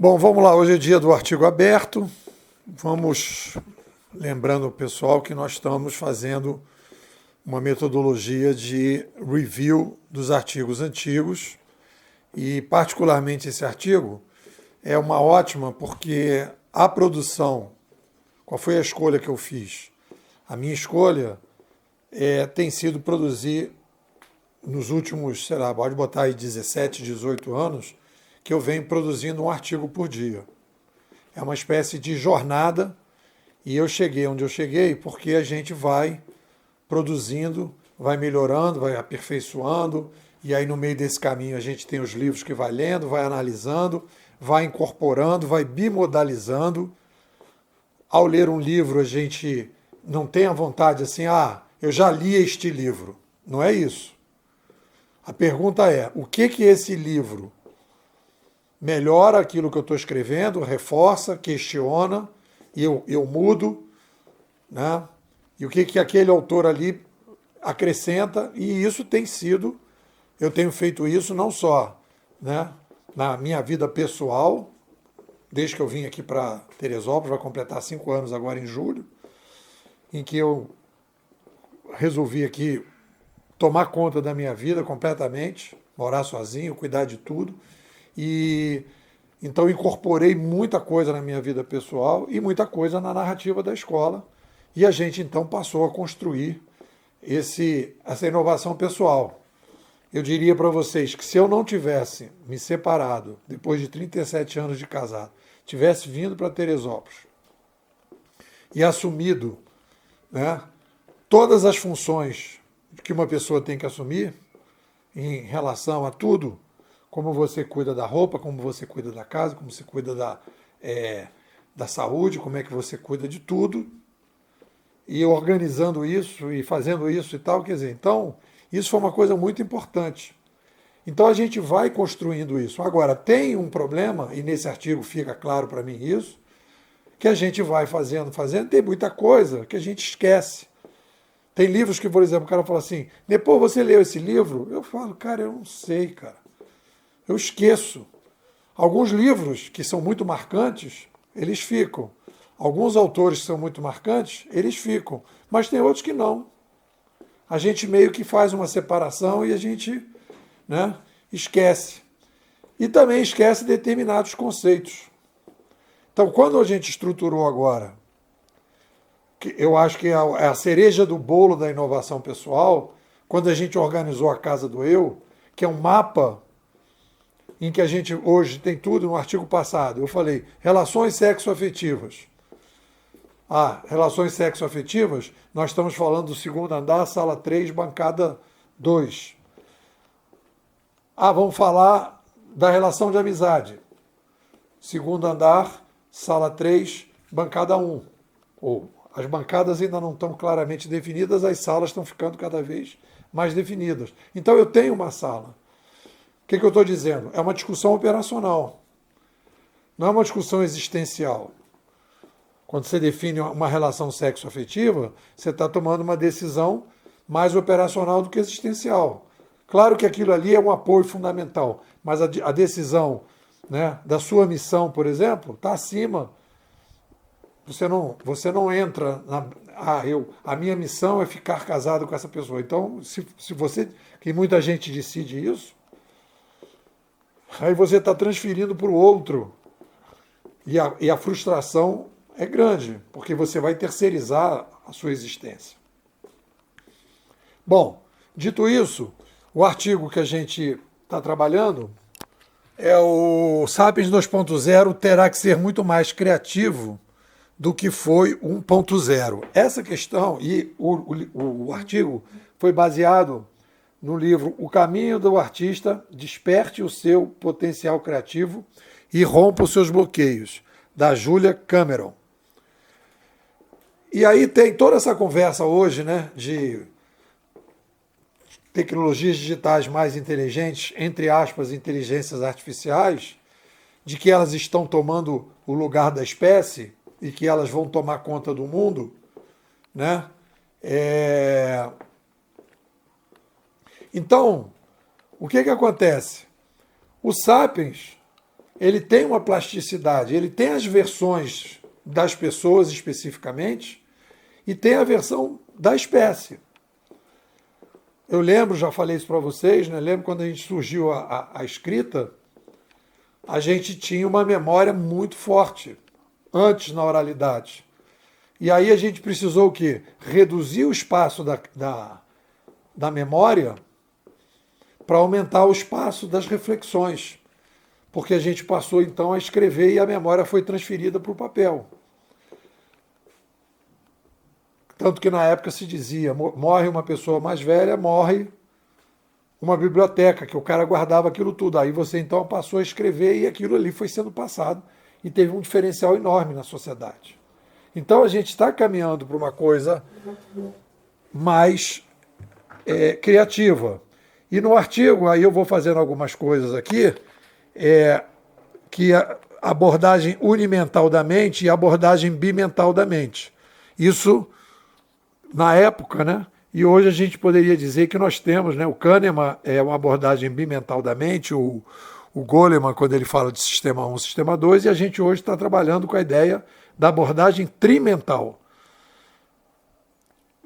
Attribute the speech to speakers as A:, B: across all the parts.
A: Bom, vamos lá. Hoje é dia do artigo aberto. Vamos lembrando o pessoal que nós estamos fazendo uma metodologia de review dos artigos antigos e, particularmente, esse artigo é uma ótima porque a produção, qual foi a escolha que eu fiz? A minha escolha tem sido produzir nos últimos, sei lá, pode botar aí 17, 18 anos, que eu venho produzindo um artigo por dia. É uma espécie de jornada e eu cheguei onde eu cheguei porque a gente vai produzindo, vai melhorando, vai aperfeiçoando e aí no meio desse caminho a gente tem os livros que vai lendo, vai analisando, vai incorporando, vai bimodalizando. Ao ler um livro a gente não tem a vontade assim, eu já li este livro. Não é isso. A pergunta é, o que esse livro melhora aquilo que eu estou escrevendo, reforça, questiona, e eu mudo, né? E o que aquele autor ali acrescenta, e isso tem sido, eu tenho feito isso não só, né, na minha vida pessoal, desde que eu vim aqui para Teresópolis, vai completar 5 anos agora em julho, em que eu resolvi aqui tomar conta da minha vida completamente, morar sozinho, cuidar de tudo, e então incorporei muita coisa na minha vida pessoal e muita coisa na narrativa da escola. E a gente então passou a construir essa inovação pessoal. Eu diria para vocês que se eu não tivesse me separado, depois de 37 anos de casado, tivesse vindo para Teresópolis e assumido, né, todas as funções que uma pessoa tem que assumir em relação a tudo, como você cuida da roupa, como você cuida da casa, como você cuida da saúde, como é que você cuida de tudo, e organizando isso e fazendo isso e tal, quer dizer, então, isso foi uma coisa muito importante. Então a gente vai construindo isso. Agora, tem um problema, e nesse artigo fica claro para mim isso, que a gente vai fazendo, tem muita coisa que a gente esquece. Tem livros que, por exemplo, o cara fala assim, depois você leu esse livro? Eu falo, cara, eu não sei, cara. Eu esqueço. Alguns livros que são muito marcantes, eles ficam. Alguns autores que são muito marcantes, eles ficam. Mas tem outros que não. A gente meio que faz uma separação e a gente, né, esquece. E também esquece determinados conceitos. Então, quando a gente estruturou agora, que eu acho que é a cereja do bolo da inovação pessoal, quando a gente organizou a Casa do Eu, que é um mapa em que a gente hoje tem tudo no artigo passado. Eu falei, relações sexoafetivas. Relações sexoafetivas, nós estamos falando do segundo andar, sala 3, bancada 2. Vamos falar da relação de amizade. Segundo andar, sala 3, bancada 1. As bancadas ainda não estão claramente definidas, as salas estão ficando cada vez mais definidas. Então eu tenho uma sala. O que eu estou dizendo? É uma discussão operacional. Não é uma discussão existencial. Quando você define uma relação sexoafetiva, você está tomando uma decisão mais operacional do que existencial. Claro que aquilo ali é um apoio fundamental, mas a decisão, né, da sua missão, por exemplo, está acima. Você não entra a minha missão é ficar casado com essa pessoa. Então, se você, que muita gente decide isso, aí você está transferindo para o outro. E a frustração é grande, porque você vai terceirizar a sua existência. Bom, dito isso, o artigo que a gente está trabalhando é o Sapiens 2.0 terá que ser muito mais criativo do que foi 1.0. Essa questão, e o artigo foi baseado no livro O Caminho do Artista, Desperte o Seu Potencial Criativo e Rompa os Seus Bloqueios, da Julia Cameron. E aí tem toda essa conversa hoje, né, de tecnologias digitais mais inteligentes, entre aspas, inteligências artificiais, de que elas estão tomando o lugar da espécie e que elas vão tomar conta do mundo, né? Então, o que acontece? O Sapiens, ele tem uma plasticidade, ele tem as versões das pessoas especificamente e tem a versão da espécie. Eu lembro, já falei isso para vocês, né? Lembro quando a gente surgiu a escrita, a gente tinha uma memória muito forte antes na oralidade. E aí a gente precisou o quê? Reduzir o espaço da memória para aumentar o espaço das reflexões. Porque a gente passou então a escrever e a memória foi transferida para o papel. Tanto que na época se dizia, morre uma pessoa mais velha, morre uma biblioteca, que o cara guardava aquilo tudo. Aí você então passou a escrever e aquilo ali foi sendo passado e teve um diferencial enorme na sociedade. Então a gente está caminhando para uma coisa mais criativa. E no artigo, aí eu vou fazendo algumas coisas aqui, que a abordagem unimental da mente e a abordagem bimental da mente. Isso na época, né? E hoje a gente poderia dizer que nós temos, né? O Kahneman é uma abordagem bimental da mente, o Goleman, quando ele fala de sistema 1, sistema 2, e a gente hoje está trabalhando com a ideia da abordagem trimental.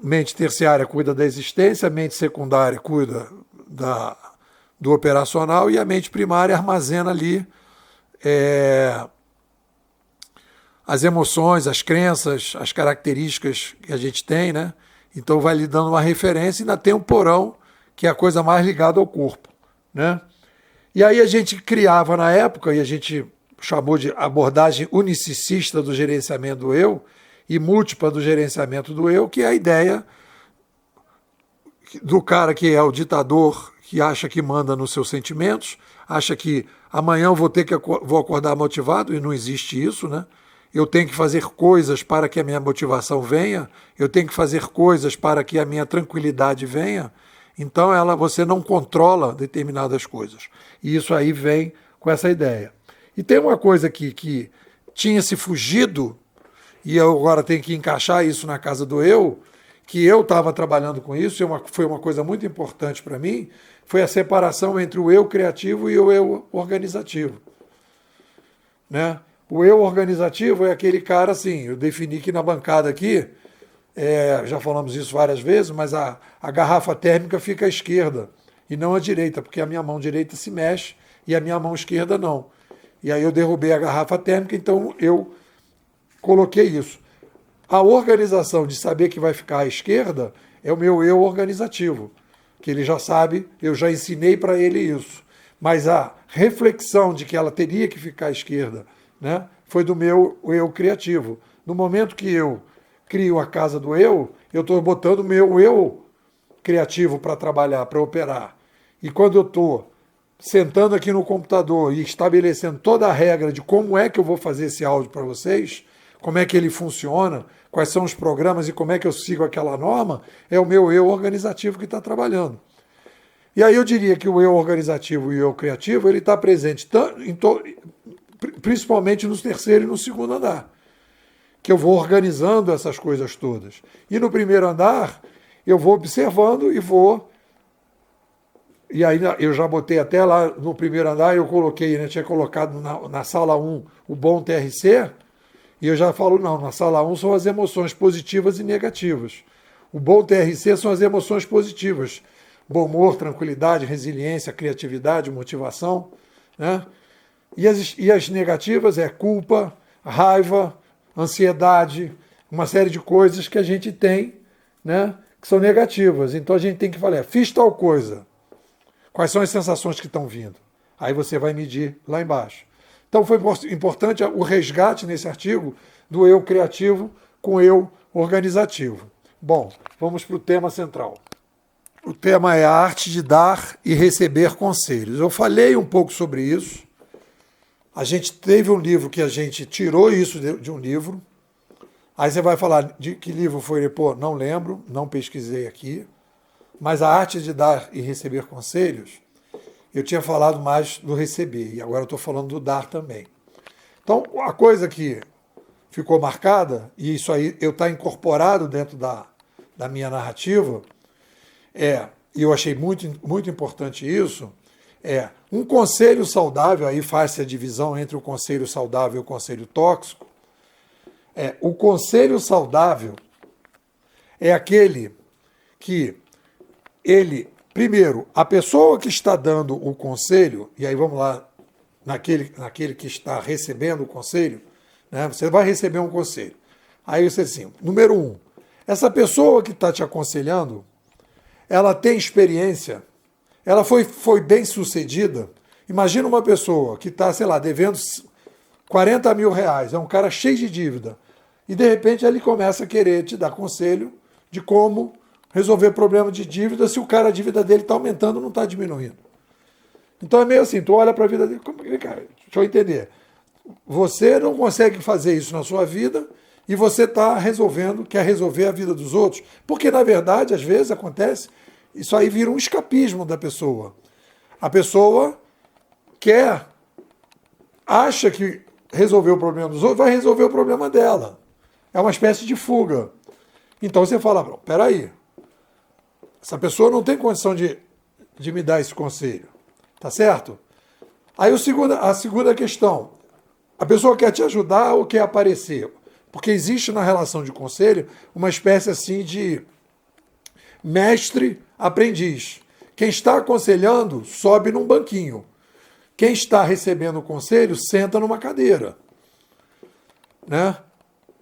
A: Mente terciária cuida da existência, a mente secundária cuida do operacional e a mente primária armazena ali as emoções, as crenças, as características que a gente tem, né? Então vai lhe dando uma referência e ainda tem um porão, que é a coisa mais ligada ao corpo, né? E aí a gente criava na época, e a gente chamou de abordagem unicicista do gerenciamento do eu e múltipla do gerenciamento do eu, que é a ideia do cara que é o ditador, que acha que manda nos seus sentimentos, acha que amanhã eu vou acordar motivado, e não existe isso, né? Eu tenho que fazer coisas para que a minha motivação venha, eu tenho que fazer coisas para que a minha tranquilidade venha. Então você não controla determinadas coisas. E isso aí vem com essa ideia. E tem uma coisa que tinha se fugido, e eu agora tenho que encaixar isso na casa do eu, que eu estava trabalhando com isso, e foi uma coisa muito importante para mim, foi a separação entre o eu criativo e o eu organizativo. Né? O eu organizativo é aquele cara, assim, eu defini que na bancada aqui, já falamos isso várias vezes, mas a garrafa térmica fica à esquerda e não à direita, porque a minha mão direita se mexe e a minha mão esquerda não. E aí eu derrubei a garrafa térmica, então eu coloquei isso. A organização de saber que vai ficar à esquerda é o meu eu organizativo, que ele já sabe, eu já ensinei para ele isso. Mas a reflexão de que ela teria que ficar à esquerda, né, foi do meu eu criativo. No momento que eu crio a casa do eu estou botando o meu eu criativo para trabalhar, para operar. E quando eu estou sentando aqui no computador e estabelecendo toda a regra de como é que eu vou fazer esse áudio para vocês, como é que ele funciona, quais são os programas e como é que eu sigo aquela norma, é o meu eu organizativo que está trabalhando. E aí eu diria que o eu organizativo e o eu criativo, ele está presente principalmente no terceiro e no segundo andar, que eu vou organizando essas coisas todas. E no primeiro andar, eu vou observando e aí eu já botei até lá no primeiro andar, eu coloquei, né, tinha colocado na sala 1 o bom TRC, e eu já falo, não, na sala 1 são as emoções positivas e negativas. O bom TRC são as emoções positivas. Bom humor, tranquilidade, resiliência, criatividade, motivação, né? E as negativas é culpa, raiva, ansiedade, uma série de coisas que a gente tem, né, que são negativas. Então a gente tem que falar, fiz tal coisa. Quais são as sensações que estão vindo? Aí você vai medir lá embaixo. Então foi importante o resgate nesse artigo do eu criativo com o eu organizativo. Bom, vamos para o tema central. O tema é a arte de dar e receber conselhos. Eu falei um pouco sobre isso. A gente teve um livro que a gente tirou isso de um livro. Aí você vai falar de que livro foi? Pô, não lembro, não pesquisei aqui. Mas a arte de dar e receber conselhos, eu tinha falado mais do receber, e agora eu estou falando do dar também. Então, a coisa que ficou marcada, e isso aí está incorporado dentro da minha narrativa, e eu achei muito, muito importante isso, Um conselho saudável, aí faz-se a divisão entre o conselho saudável e o conselho tóxico. O conselho saudável é aquele que primeiro, a pessoa que está dando o conselho, e aí vamos lá, naquele que está recebendo o conselho, né, você vai receber um conselho. Aí você assim, número 1, essa pessoa que está te aconselhando, ela tem experiência, ela foi bem sucedida. Imagina uma pessoa que está, sei lá, devendo 40 mil reais, é um cara cheio de dívida, e de repente ele começa a querer te dar conselho de como resolver problema de dívida se a dívida dele está aumentando, não está diminuindo. Então é meio assim, tu olha para a vida dele, cara, deixa eu entender, você não consegue fazer isso na sua vida e você quer resolver a vida dos outros, porque na verdade, às vezes acontece, isso aí vira um escapismo da pessoa. A pessoa acha que resolveu o problema dos outros, vai resolver o problema dela. É uma espécie de fuga. Então você fala, peraí, essa pessoa não tem condição de me dar esse conselho. Tá certo? Aí a segunda questão, a pessoa quer te ajudar ou quer aparecer? Porque existe na relação de conselho uma espécie assim de mestre-aprendiz. Quem está aconselhando sobe num banquinho. Quem está recebendo o conselho senta numa cadeira. Né?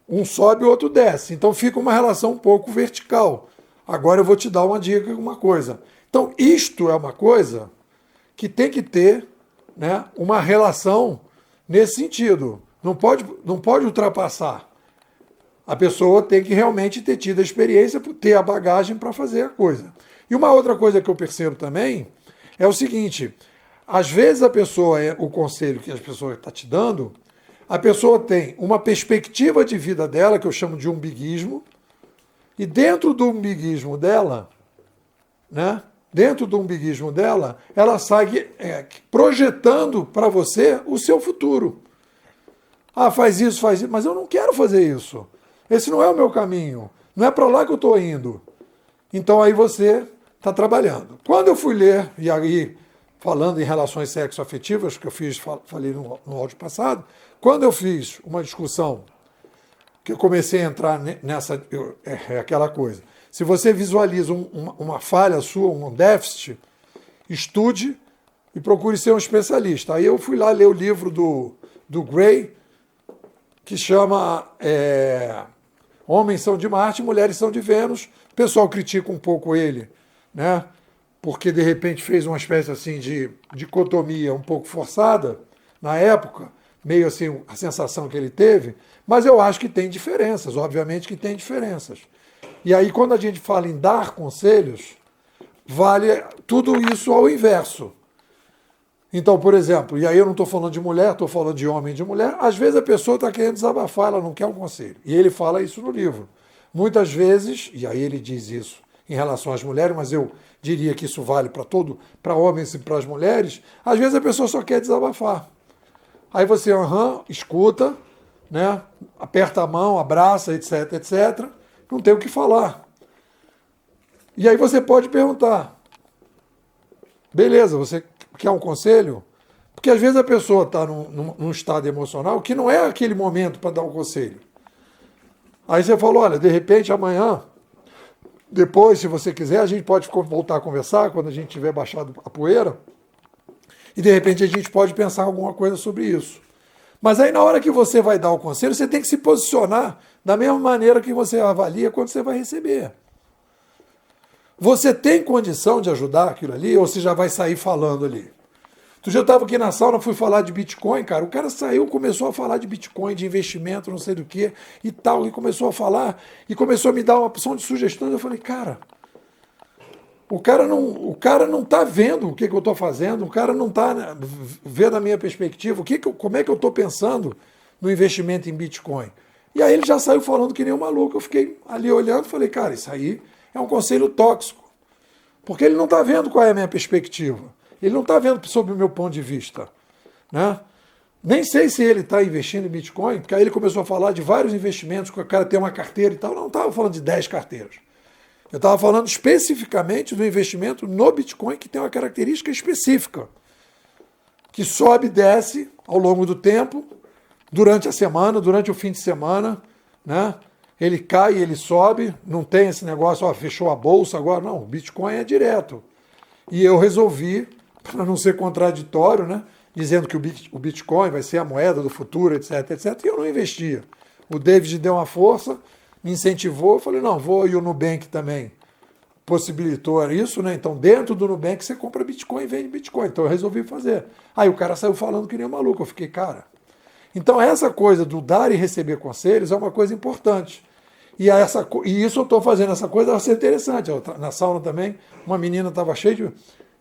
A: Um sobe, o outro desce. Então fica uma relação um pouco vertical. Agora eu vou te dar uma dica, uma coisa. Então isto é uma coisa que tem que ter, né, uma relação nesse sentido. Não pode ultrapassar. A pessoa tem que realmente ter tido a experiência, ter a bagagem para fazer a coisa. E uma outra coisa que eu percebo também é o seguinte, às vezes o conselho que a pessoa está te dando, a pessoa tem uma perspectiva de vida dela, que eu chamo de umbiguismo, e dentro do umbiguismo dela, né, ela sai projetando para você o seu futuro. Ah, faz isso, mas eu não quero fazer isso. Esse não é o meu caminho. Não é para lá que eu estou indo. Então aí você está trabalhando. Quando eu fui ler, e aí falando em relações sexoafetivas, que falei no áudio passado, quando eu fiz uma discussão, que eu comecei a entrar nessa, é aquela coisa. Se você visualiza uma falha sua, um déficit, estude e procure ser um especialista. Aí eu fui lá ler o livro do Gray, que chama Homens são de Marte, Mulheres são de Vênus. O pessoal critica um pouco ele, né? Porque de repente fez uma espécie assim de dicotomia um pouco forçada na época, meio assim a sensação que ele teve, mas eu acho que tem diferenças, obviamente que tem diferenças. E aí quando a gente fala em dar conselhos, vale tudo isso ao inverso. Então, por exemplo, e aí eu não estou falando de mulher, estou falando de homem e de mulher, às vezes a pessoa está querendo desabafar, ela não quer um conselho. E ele fala isso no livro. Muitas vezes, e aí ele diz isso em relação às mulheres, mas eu diria que isso vale para homens e para as mulheres, às vezes a pessoa só quer desabafar. Aí você, escuta, né, aperta a mão, abraça, etc, etc, não tem o que falar. E aí você pode perguntar, beleza, você quer um conselho? Porque às vezes a pessoa está num estado emocional que não é aquele momento para dar um conselho. Aí você falou, olha, de repente amanhã, depois, se você quiser, a gente pode voltar a conversar quando a gente tiver baixado a poeira e de repente a gente pode pensar alguma coisa sobre isso. Mas aí na hora que você vai dar o conselho, você tem que se posicionar da mesma maneira que você avalia quando você vai receber. Você tem condição de ajudar aquilo ali ou você já vai sair falando ali? Outro dia eu estava aqui na sauna, fui falar de Bitcoin, cara. O cara saiu, começou a falar de Bitcoin, de investimento, não sei do que e tal, e começou a falar, e começou a me dar uma opção de sugestões. Eu falei, cara, o cara não está vendo o que eu estou fazendo, o cara não está vendo a minha perspectiva, como é que eu estou pensando no investimento em Bitcoin. E aí ele já saiu falando que nem um maluco. Eu fiquei ali olhando e falei, cara, isso aí é um conselho tóxico, porque ele não está vendo qual é a minha perspectiva. Ele não está vendo sob o meu ponto de vista. Né? Nem sei se ele está investindo em Bitcoin, porque aí ele começou a falar de vários investimentos, que o cara tem uma carteira e tal. Não estava falando de 10 carteiras. Eu estava falando especificamente do investimento no Bitcoin, que tem uma característica específica. que sobe e desce ao longo do tempo, durante a semana, durante o fim de semana, né? Ele cai, ele sobe, não tem esse negócio, ó, fechou a bolsa agora, não, o Bitcoin é direto. E eu resolvi, para não ser contraditório, né? Dizendo que o Bitcoin vai ser a moeda do futuro, etc, etc, e eu não investia. O David deu uma força, me incentivou, eu falei, não, vou, e o Nubank também possibilitou isso, né? Então, dentro do Nubank, você compra Bitcoin e vende Bitcoin. Então, eu resolvi fazer. Aí o cara saiu falando que nem um maluco. Eu fiquei, cara. Então, essa coisa do dar e receber conselhos é uma coisa importante. E isso eu estou fazendo, essa coisa vai ser interessante. Na sauna também, uma menina estava cheia de...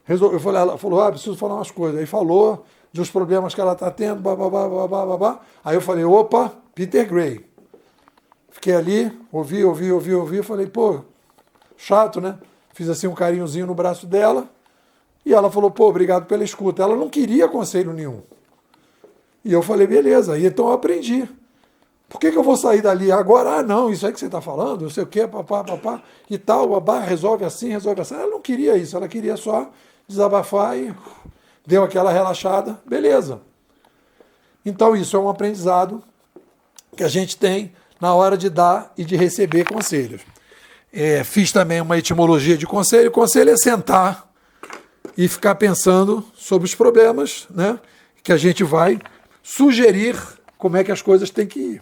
A: Eu falei, ela falou, preciso falar umas coisas. Aí falou dos problemas que ela está tendo, babá. Aí eu falei, opa, Peter Gray. Fiquei ali, ouvi, falei, pô, chato, né? Fiz assim um carinhozinho no braço dela e ela falou, pô, obrigado pela escuta. Ela não queria conselho nenhum. E eu falei, beleza, e então eu aprendi. Por que eu vou sair dali agora? Ah, não, isso aí que você está falando, não sei o quê, papá, e tal, babá, resolve assim, resolve assim. Ela não queria isso, ela queria só desabafar e deu aquela relaxada, beleza. Então isso é um aprendizado que a gente tem na hora de dar e de receber conselhos. Fiz também uma etimologia de conselho. Conselho é sentar e ficar pensando sobre os problemas, né, que a gente vai sugerir como é que as coisas têm que ir.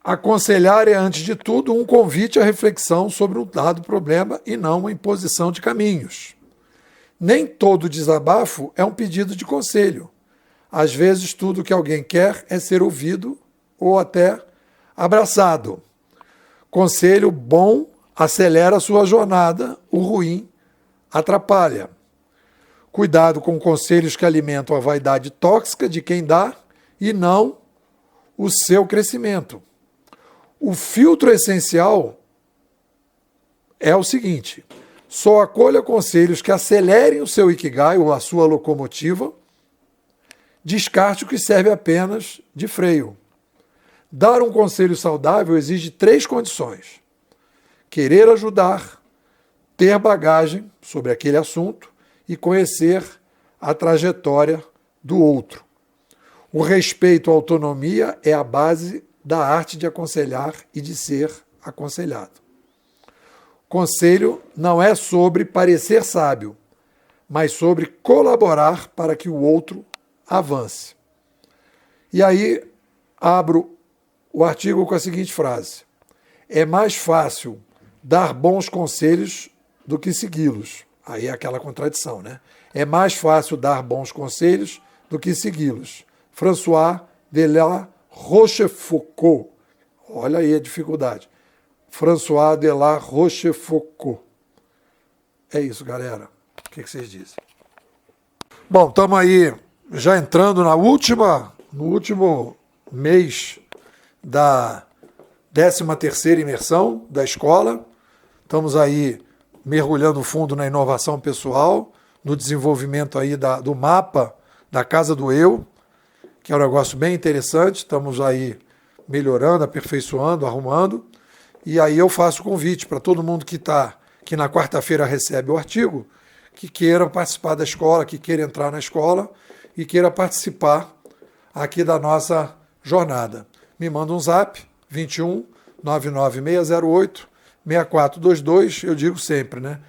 A: Aconselhar é, antes de tudo, um convite à reflexão sobre um dado problema e não uma imposição de caminhos. Nem todo desabafo é um pedido de conselho. Às vezes, tudo que alguém quer é ser ouvido ou até abraçado. Conselho bom acelera a sua jornada, o ruim atrapalha. Cuidado com conselhos que alimentam a vaidade tóxica de quem dá e não o seu crescimento. O filtro essencial é o seguinte: só acolha conselhos que acelerem o seu Ikigai ou a sua locomotiva, descarte o que serve apenas de freio. Dar um conselho saudável exige 3 condições: querer ajudar, ter bagagem sobre aquele assunto e conhecer a trajetória do outro. O respeito à autonomia é a base da arte de aconselhar e de ser aconselhado. Conselho não é sobre parecer sábio, mas sobre colaborar para que o outro avance. E aí abro o artigo com a seguinte frase: é mais fácil dar bons conselhos do que segui-los. Aí é aquela contradição, né? É mais fácil dar bons conselhos do que segui-los. François de la Rochefoucauld. Olha aí a dificuldade. François de la Rochefoucauld. É isso, galera. O que vocês dizem? Bom, estamos aí já entrando no último mês da 13ª imersão da escola. Estamos aí mergulhando fundo na inovação pessoal, no desenvolvimento aí do mapa da Casa do Eu, que é um negócio bem interessante. Estamos aí melhorando, aperfeiçoando, arrumando. E aí eu faço o convite para todo mundo que na quarta-feira recebe o artigo, que queira participar da escola, que queira entrar na escola e queira participar aqui da nossa jornada. Me manda um zap, 21 99608 6422, eu digo sempre, né?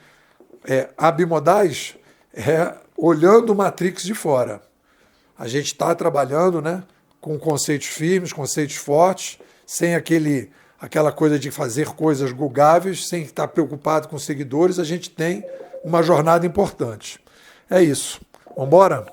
A: Abimodais é olhando o Matrix de fora. A gente está trabalhando, né, com conceitos firmes, conceitos fortes, sem aquela coisa de fazer coisas googáveis, sem estar preocupado com seguidores. A gente tem uma jornada importante. É isso. Vamos embora?